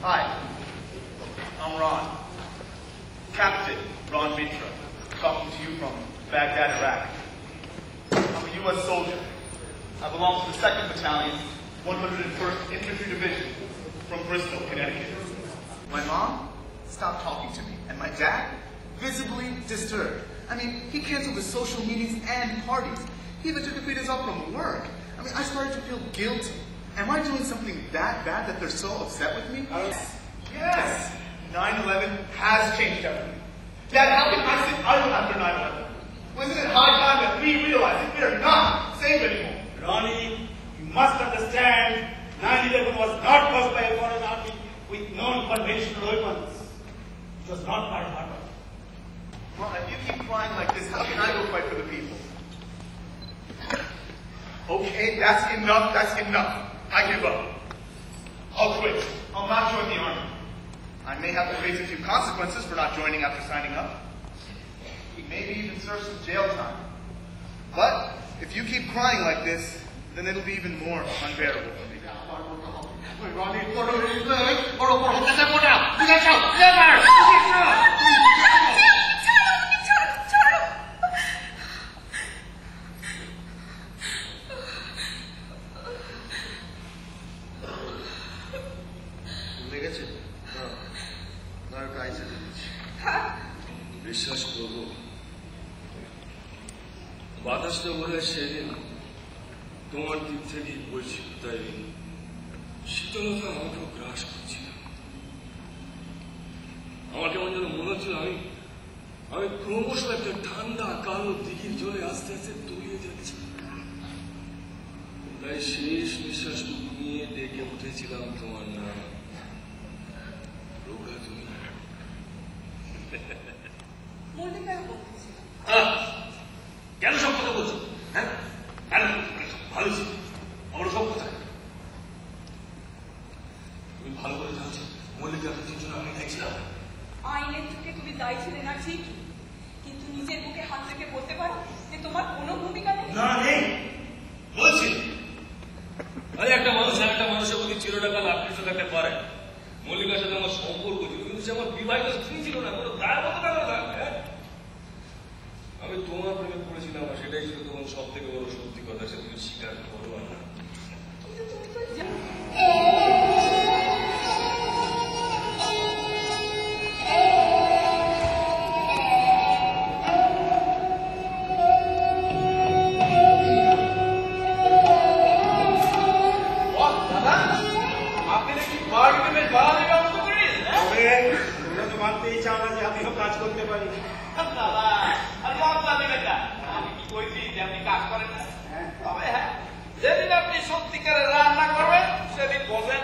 Hi, I'm Ron. Captain Ron Mitra, talking to you from Baghdad, Iraq. I'm a U.S. soldier. I belong to the 2nd Battalion, 101st Infantry Division from Bristol, Connecticut. My mom stopped talking to me, and my dad, visibly disturbed. I mean, he canceled his social meetings and parties. He even took a few days off from work. I mean, I started to feel guilty. Am I doing something that bad that they're so upset with me? Yes! 9/11 has changed everything. Dad, how can I sit idle after 9/11? Wasn't it high time that we realize that we are not safe anymore? Ronnie, you must understand, 9/11 was not caused by a foreign army with non-conventional weapons. It was not Pearl Harbor. Ron, if you keep crying like this, how can I go fight for the people? Okay, that's enough, I give up. I'll quit. I'll not join the army. I may have to face a few consequences for not joining after signing up. Maybe even serve some jail time. But if you keep crying like this, then it'll be even more unbearable for me. বিশ্বাস করব বাতাসটা বোধ হয় সেদিন তোমার দিক থেকেই বলছিল, তাই শীতলতা আমাকেও গ্রাস করছিল। আমার কেমন যেন মনে হচ্ছিল আমি ক্রমশ একটা ঠান্ডা কালো দিঘির জলে আস্তে আস্তে তলিয়ে যাচ্ছি। তাই শেষ নিঃশ্বাসটুকু নিয়ে ডেকে উঠেছিলাম তোমার নাম, রোগা তুমি। কেন সব কথা বলছো? হ্যাঁ, কেন? ভালো ছিল, আমার সব কথা তুমি ভালো করে জানছো। মল্লিকার জন্য আমি দেখছিলাম আইনের চোখে তুমি দায়ী ছিলে না ঠিক, কিন্তু নিজের বুকে হাত রেখে বলতে পারো যে তোমার কোনো ভূমিকা নেই। না, নেই বলছি। আরে একটা মানুষ একটা মানুষের প্রতি চিরটাকাল আকৃষ্ট থাকতে পারে। মল্লিকার সাথে আমার সম্পর্ক ছিল, কিন্তু সে আমার বিবাহিত স্ত্রী ছিল না, কোনো দায়বদ্ধতা করে থাকবে। আমি তোমার প্রেমে পড়েছিলাম, সেটাই ছিল তখন সব থেকে বড় সত্যি কথা, সে তুমি স্বীকার করো আর না। মানতেই চাও না যে আমিও কাজ করতে পারি। আমি কি কইছি যে আপনি কাজ করেন না? তবে হ্যাঁ, যেদিন আপনি সত্যিকারের রান্না করবেন সেদিন বলবেন